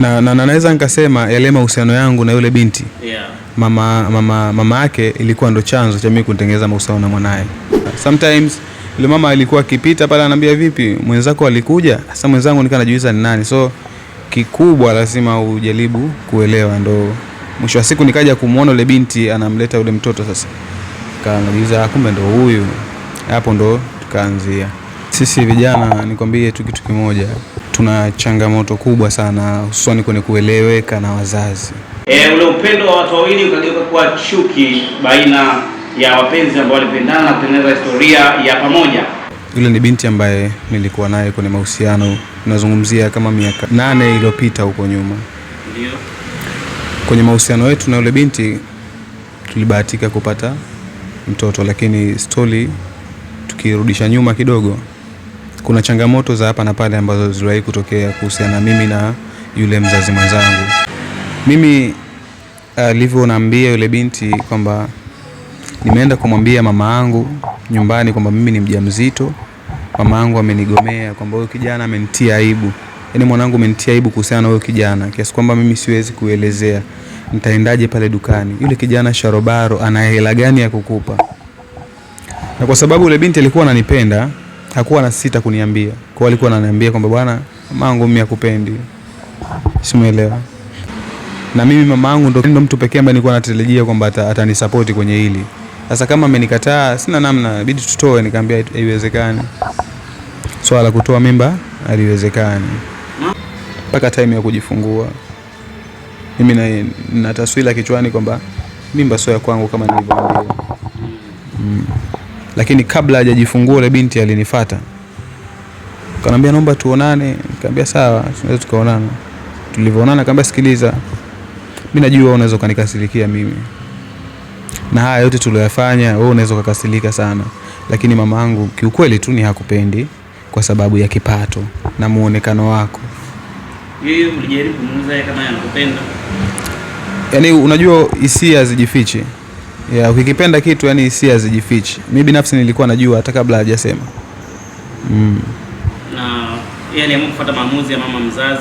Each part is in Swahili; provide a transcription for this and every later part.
Na naweza nikasema yale mahusiano yangu na yule binti. Yeah. Mama yake ilikuwa ndo chanzo cha mimi kutengeneza mahusiano na mwanae. Sometimes yule mama alikuwa akipita pale ananiambia vipi mwenzako alikuja? Sasa mwenzangu nikaa najiuliza ni nani. So kikubwa lazima ujaribu kuelewa, ndo mwisho wa siku nikaja kumuona yule binti anamleta yule mtoto sasa. Kaanajiuliza kumbe ndo huyu. Hapo ndo tukaanzia. Sisi vijana nikwambie tu kitu kimoja. Tuna changamoto kubwa sana hususan kwenye kueleweka na wazazi. Ule upendo wa watu wawili ukageuka kuwa chuki baina ya wapenzi ambao walipendana na kutengeneza historia ya pamoja. Yule ni binti ambaye nilikuwa naye kwenye mahusiano, nazungumzia kama miaka 8 iliyopita huko nyuma. Ndio. Kwenye mahusiano yetu na yule binti tulibahatika kupata mtoto, lakini story tukirudisha nyuma kidogo, kuna changamoto za hapa na pale ambazo ziliwahi kutokea kuhusiana mimi na yule mzazi mwenzangu. Mimi alivyonaambia yule binti kwamba nimeenda kumwambia mama yangu nyumbani kwamba mimi ni mjamzito, mama yangu amenigomea kwamba huyo kijana amenitia aibu. Yaani mwanangu amenitia aibu kuhusiana na huyo kijana kiasi kwamba mimi siwezi kuelezea. Nitaendaje pale dukani? Yule kijana sharobaro ana hela gani ya kukupa? Na kwa sababu yule binti alikuwa ananipenda, hakuwa na sita kuniambia. Kwa alikuwa ananiambia kwamba bwana, mamangu mimi hakupendi. Simuelewa. Na mimi mamangu ndo mtu pekee ambaye nilikuwa natarajia kwamba atanisupport kwenye hili. Sasa kama amenikataa, sina namna, inabidi tutoe. Nikamwambia haiwezekani. Swala kutoa mimba haliwezekani. Mpaka time ya kujifungua. Mimi na taswira kichwani kwamba mimba sio ya kwangu kama nilivyoambiwa. Lakini kabla hajajifungua yule binti alinifuata. Akaniambia naomba tuonane. Nikamwambia sawa, tunaweza tukaonana. Tulivyoonana nikamwambia sikiliza, mimi najua unaweza kanikasirikia mimi. Na haya yote tuliyofanya wewe unaweza kukasirika sana. Lakini mama yangu kiukweli tu ni hakupendi kwa sababu ya kipato na muonekano wako. Yeye ulijaribu kumuuliza kama anakupenda? Yaani unajua hisia hazijifichi. Ya ukikipenda kitu yani hisia hazijifichi. Mimi binafsi nilikuwa najua hata kabla hajasema. Na yeye aliamua kufuata maamuzi ya mama mzazi.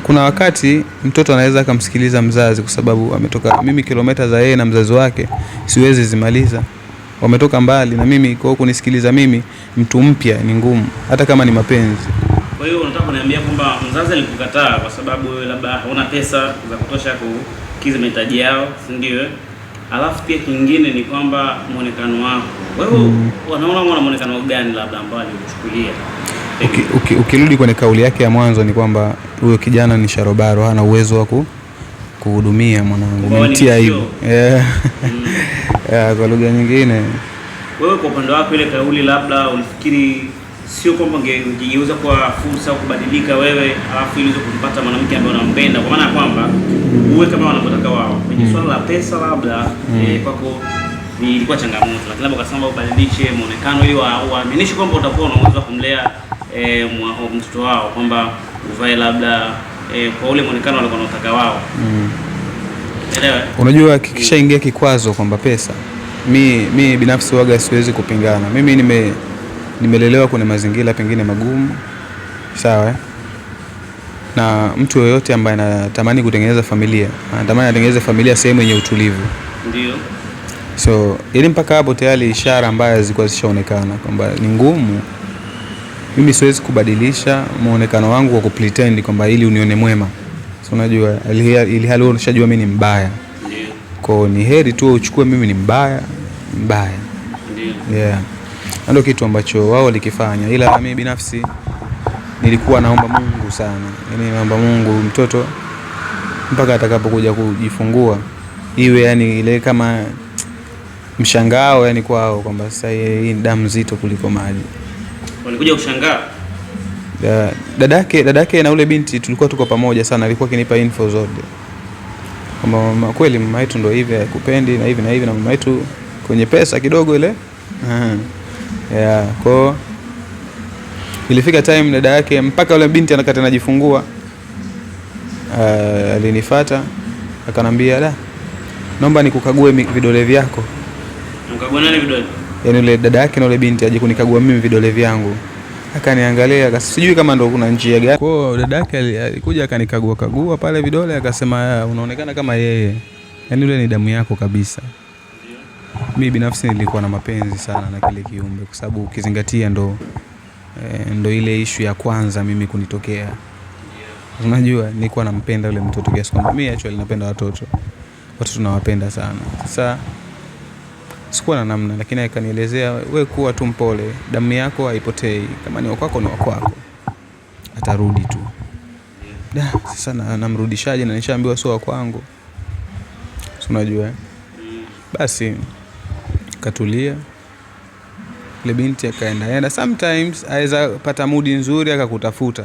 Kuna wakati mtoto anaweza kumsikiliza mzazi kwa sababu ametoka, mimi kilomita za yeye na mzazi wake siwezi zimaliza. Wametoka mbali na mimi, kwa hiyo kunisikiliza mimi mtu mpya ni ngumu hata kama ni mapenzi. Kwa hiyo unataka kuniambia kwamba mzazi alikukataa kwa sababu wewe labda huna pesa za kutosha kukidhi mahitaji yao, si ndio? Alafu pia kingine ni kwamba muonekano wako. Wewe unaona muonekano gani labda ambao alikuchukulia? Ukirudi kwenye kauli yake ya mwanzo ni kwamba huyo kijana ni sharobaro, hana uwezo wa kuhudumia mwanangu. Umemtia aibu. Kwa lugha nyingine. Wewe kwa upande wako ile kauli labda ulifikiri sio kwamba ungegeuza kwa fursa au kubadilika wewe alafu ili kumpata mwanamke ambaye unampenda, kwa maana kwamba uwe kama wanavyotaka wao. Kwenye swala la pesa labda kwako ilikuwa changamoto, lakini labda ukasema ubadilishe muonekano ili waaminishe kwamba utakuwa unaweza kumlea mtoto wao, kwamba uvae labda kwa ule muonekano walikuwa wanataka wao. Elewa. Unajua kikishaingia kikwazo kwamba pesa, mimi binafsi waga siwezi kupingana. Mimi nimelelewa kwenye mazingira pengine magumu. Sawa? Na mtu yoyote ambaye anatamani kutengeneza familia, anatamani atengeneze familia sehemu yenye utulivu. Ndio. So, ili mpaka hapo tayari ishara ambazo zilikuwa zishaonekana kwamba ni ngumu. Mimi siwezi kubadilisha muonekano wangu kwa kupretend kwamba ili unione mwema. So unajua ili hali unashajua mimi ni mbaya. Ndio. Kwa ni heri tu uchukue mimi ni mbaya. Ndio. Yeah. Ndio kitu ambacho wao walikifanya, ila mimi binafsi nilikuwa naomba Mungu sana. Yaani naomba Mungu mtoto mpaka atakapokuja kujifungua iwe yani ile kama mshangao yani kwao kwamba sasa hii ni damu nzito kuliko maji. Walikuja kushangaa. Dadake na ule binti tulikuwa tuko pamoja sana, alikuwa akinipa info zote. Kwamba kweli mama yetu ndio hivi hakupendi na hivi na hivi, na mama yetu kwenye pesa kidogo ile. Kwa ilifika time dada yake mpaka yule binti anakata anajifungua. Alinifuata akanambia naomba nikukague vidole vyako. Mkagua nani vidole? Yaani yule dada yake na yule binti aje kunikagua mimi vidole vyangu. Akaniangalia, sijui kama ndo kuna njia gani. Kwa hiyo dadake alikuja akanikagua pale vidole, akasema unaonekana kama yeye. Yaani yule ni damu yako kabisa. Mimi binafsi nilikuwa na mapenzi sana na kile kiumbe kwa sababu ukizingatia ndo ile issue ya kwanza mimi kunitokea. Unajua nilikuwa nampenda yule mtoto kiasi kwamba mimi actually napenda watoto. Watoto nawapenda sana. Sasa sikuwa na namna, lakini akanielezea wewe kuwa tu mpole, damu yako haipotei, kama ni wako ni wako, atarudi tu. Sasa namrudishaje na nishaambiwa sio wako wangu. Unajua basi katulia. Ile binti akaenda sometimes aweza pata mood nzuri akakutafuta.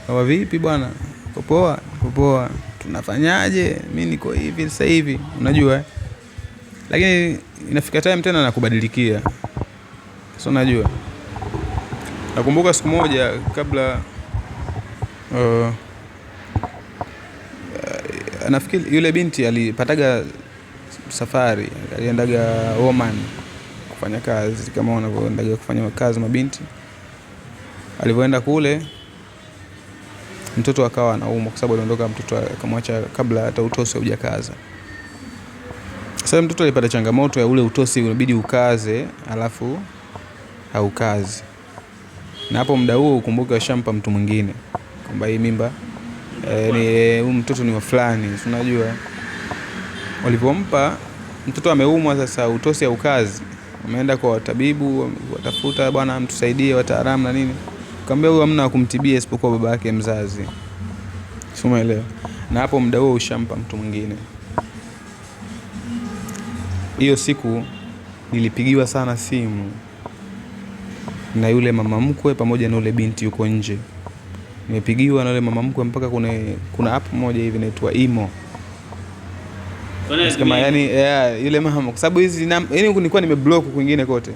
Kama vipi bwana? Uko poa? Tunafanyaje? Mimi niko hivi sasa hivi, unajua. Lakini inafika time tena nakubadilikia. Sasa unajua. Nakumbuka siku moja kabla nafikiri yule binti alipataga safari, aliendaga Oman kufanya kazi kama wanavyoendaga kufanya kazi mabinti. Alipoenda kule mtoto akawa anaumwa kwa sababu aliondoka mtoto akamwacha kabla hata utosi hujakaza. Sasa mtoto alipata changamoto ya ule utosi unabidi ukaze alafu haukazi. Na hapo muda huo ukumbuke washampa mtu mwingine kwamba hii mimba ni huyu mtoto ni wa fulani, unajua. Walipompa mtoto ameumwa sasa utosi haukazi. Wameenda kwa watabibu, watafuta bwana mtusaidie wataalamu na nini. Kaambia huyu hamna kumtibia isipokuwa baba yake mzazi. Si umeelewa? Na hapo muda huo ushampa mtu mwingine. Hiyo siku nilipigiwa sana simu na yule mama mkwe pamoja na yule binti yuko nje. Nimepigiwa na yule mama mkwe mpaka kuna app moja hivi inaitwa Imo. Kama yani yule mama kwa sababu hizi yani nilikuwa nimeblock kwingine kote.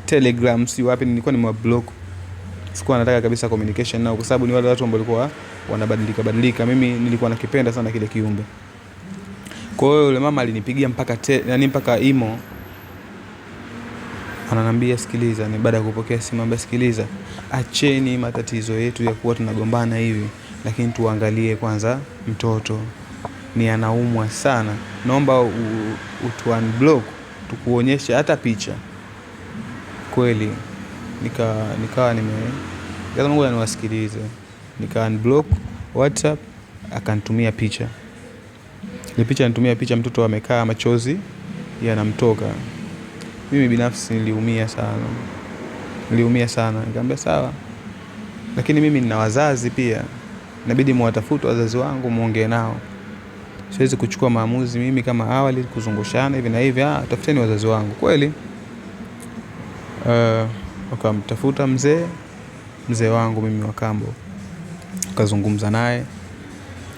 Telegram si wapi nilikuwa nimeblock. Sikuwa nataka kabisa communication nao kwa sababu ni wale watu ambao walikuwa wanabadilika. Mimi nilikuwa nakipenda sana kile kiumbe. Kwa hiyo yule mama alinipigia mpaka Imo. Ananiambia sikiliza, ni baada ya kupokea simu ambaye sikiliza. Acheni matatizo yetu ya kuwa tunagombana hivi, lakini tuangalie kwanza mtoto. Ni anaumwa sana. Naomba utu-unblock tukuonyeshe hata picha. Kweli nikawa lazima ngoja niwasikilize. Nika-unblock WhatsApp akanitumia picha. Ile picha anitumia picha mtoto amekaa machozi yanamtoka. Mimi binafsi niliumia sana. Nikamwambia sawa. Lakini mimi nina wazazi pia. Inabidi muwatafute wazazi wangu muongee nao. Siwezi kuchukua maamuzi mimi kama awali kuzungushana hivi na hivi. Tafuteni wazazi wangu. Kweli wakamtafuta mzee wangu mimi wa kambo. Kazungumza naye.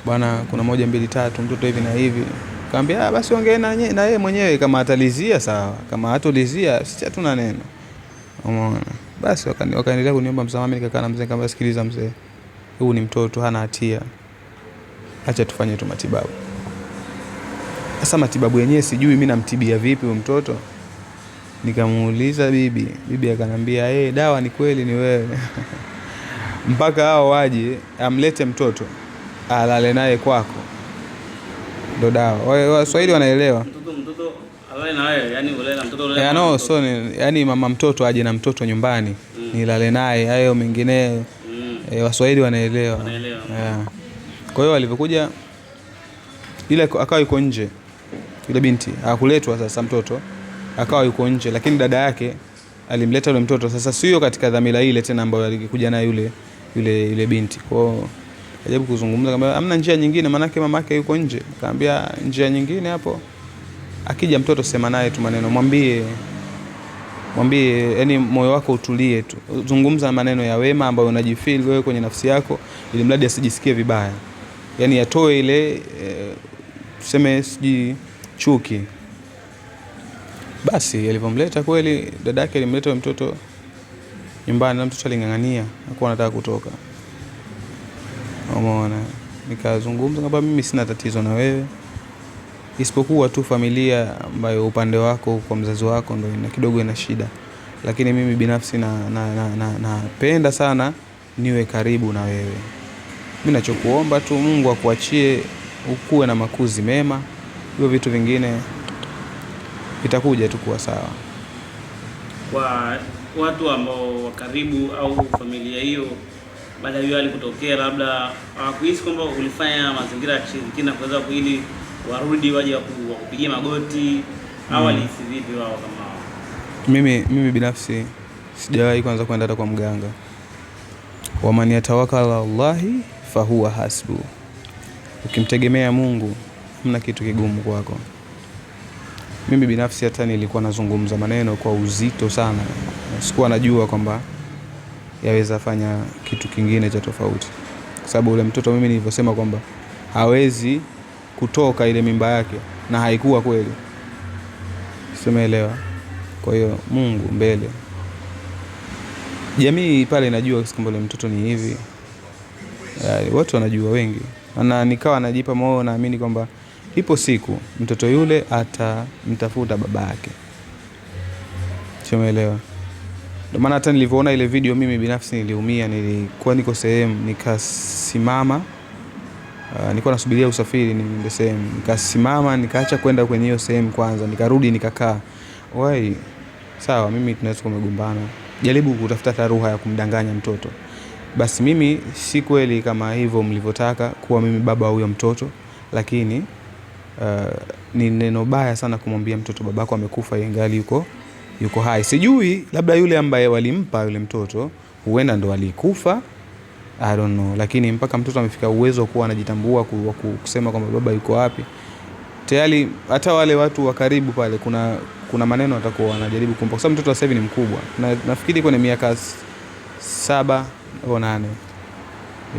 Bwana kuna 1 2 3 mtoto hivi na hivi. Kaambia basi ongea na yeye mwenyewe kama atalizia sawa. Kama hatolizia sisi hatuna neno. Umeona? Basi wakaendelea kuniomba msamaha. Mimi nikakaa na mzee kama sikiliza mzee. Huyu ni mtoto hana hatia. Acha tufanye tu matibabu. Sasa matibabu yenyewe sijui mimi namtibia vipi huyo mtoto. Nikamuuliza bibi akanambia dawa ni kweli ni wewe. Mpaka hao waje amlete mtoto alale naye kwako ndo dawa. Waswahili wanaelewa. Mtoto alale na wewe, yani ulela mtoto ulela. No, so yani mama mtoto aje na mtoto nyumbani. Nilale naye hayo mengine. Waswahili wanaelewa. Kwa hiyo alipokuja ile akawa yuko nje. Yule binti hakuletwa sasa mtoto. Akawa yuko nje lakini dada yake alimleta yule mtoto. Sasa sio katika dhamira ile tena ambayo alikuja na yule binti. Kwa hiyo ajabu kuzungumza kama hamna njia nyingine maana yake mamake yuko nje. Akaambia njia nyingine hapo. Akija mtoto sema naye tu maneno, mwambie yani moyo wako utulie tu. Zungumza maneno ya wema ambayo unajifeel wewe kwenye nafsi yako ili mradi asijisikie vibaya. Yani atoe ile tuseme siji chuki. Basi alipomleta kweli dadake alimleta mtoto nyumbani na mtoto alingangania hakuwa anataka kutoka. Umeona? Nikazungumza kwamba mimi sina tatizo na wewe. Isipokuwa tu familia ambayo upande wako kwa mzazi wako ndio kidogo ina shida. lakini mimi binafsi napenda sana niwe karibu na wewe. Mimi nachokuomba tu Mungu akuachie ukue na makuzi mema, hivyo vitu vingine vitakuja tu kuwa sawa. Kwa watu ambao wa karibu au familia hiyo, baada ya hiyo hali kutokea, labda hawakuhisi kwamba ulifanya mazingira ya kishirikina kuweza ili warudi waje wakupigia magoti au walihisi vipi wao kama wao? Mimi binafsi sijawahi kwanza kwenda hata kwa mganga. Waman yatawakkal Allahi fahuwa hasbu. Ukimtegemea Mungu hamna kitu kigumu kwako. Mimi binafsi hata nilikuwa nazungumza maneno kwa uzito sana. Sikuwa najua kwamba yaweza fanya kitu kingine cha tofauti. Kwa sababu ule mtoto mimi nilivyosema kwamba hawezi kutoka ile mimba yake, na haikuwa kweli. Simeelewa. Kwa hiyo Mungu mbele. Jamii pale inajua kwamba ule mtoto ni hivi. Watu wanajua wengi. Na nikawa najipa moyo, naamini kwamba ipo siku mtoto yule atamtafuta baba yake. Simeelewa. Ndio maana hata nilivyoona ile video mimi binafsi niliumia. Nilikuwa niko sehemu nikasimama, nilikuwa nasubiria usafiri niende sehemu, nikasimama nikaacha kwenda kwenye hiyo sehemu kwanza, nikarudi nikakaa. Wai, sawa, mimi tunaweza kumegombana, jaribu kutafuta taruha ya kumdanganya mtoto. Basi mimi si kweli kama hivyo mlivyotaka kuwa mimi baba huyo mtoto, lakini ni neno baya sana kumwambia mtoto babako amekufa ingali yuko hai. Sijui labda yule ambaye walimpa yule mtoto huenda ndo alikufa, I don't know, lakini mpaka mtoto amefika uwezo kuwa anajitambua kusema kwamba baba yuko wapi, tayari hata wale watu wa karibu pale kuna maneno atakuwa anajaribu kumpa, kwa sababu mtoto sasa hivi ni mkubwa, na nafikiri kwa miaka 7 au 8.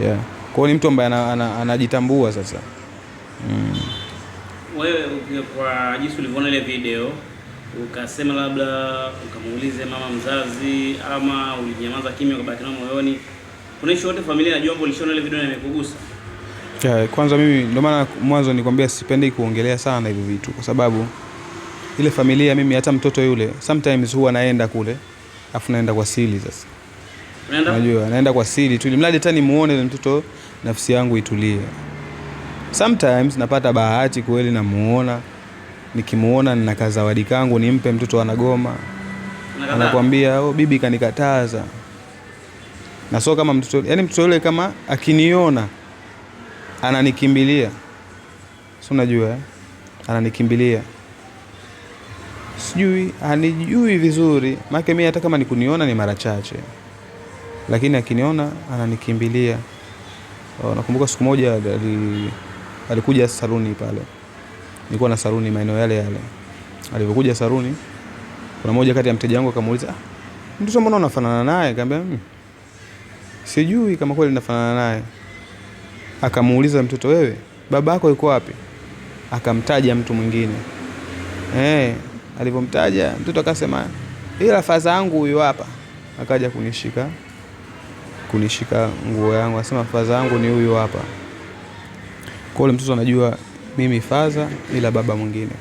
Yeah. Kwa hiyo ni mtu ambaye anajitambua sasa. Wewe kwa jinsi ulivyoona ile video, ukasema labda ukamuulize mama mzazi ama ulinyamaza kimya ukabaki na moyoni, kuna hiyo yote familia najua hapo ulishaona ile video na imekugusa? Kwanza mimi ndio maana mwanzo nikwambia sipendi kuongelea sana hivi vitu, kwa sababu ile familia, mimi hata mtoto yule sometimes huwa naenda kule afu naenda kwa siri. Sasa unajua naenda kwa siri tu, mradi hata nimuone ile mtoto nafsi yangu itulie. Sometimes napata bahati kweli namuona, nikimuona nina zawadi kangu nimpe mtoto, anagoma, anakuambia bibi kanikataza. Na sio kama mtoto, yani mtoto yule kama akiniona ananikimbilia. Sio, unajua ananikimbilia. Sijui anijui vizuri, maana mimi hata kama nikuniona ni mara chache, lakini akiniona ananikimbilia. Nakumbuka siku moja alikuja saluni pale. Nilikuwa na saluni maeneo yale. Alipokuja saluni, kuna mmoja kati ya mteja wangu akamuuliza, mtoto mbona unafanana naye? Akamwambia sijui kama kweli nafanana naye. Akamuuliza mtoto, wewe baba yako yuko wapi? Akamtaja mtu mwingine. Alipomtaja mtoto akasema, ila faza yangu huyu hapa. Akaja kunishika nguo yangu, akasema faza yangu ni huyu hapa. Kwa hiyo mtoto anajua mimi faza ila baba mwingine.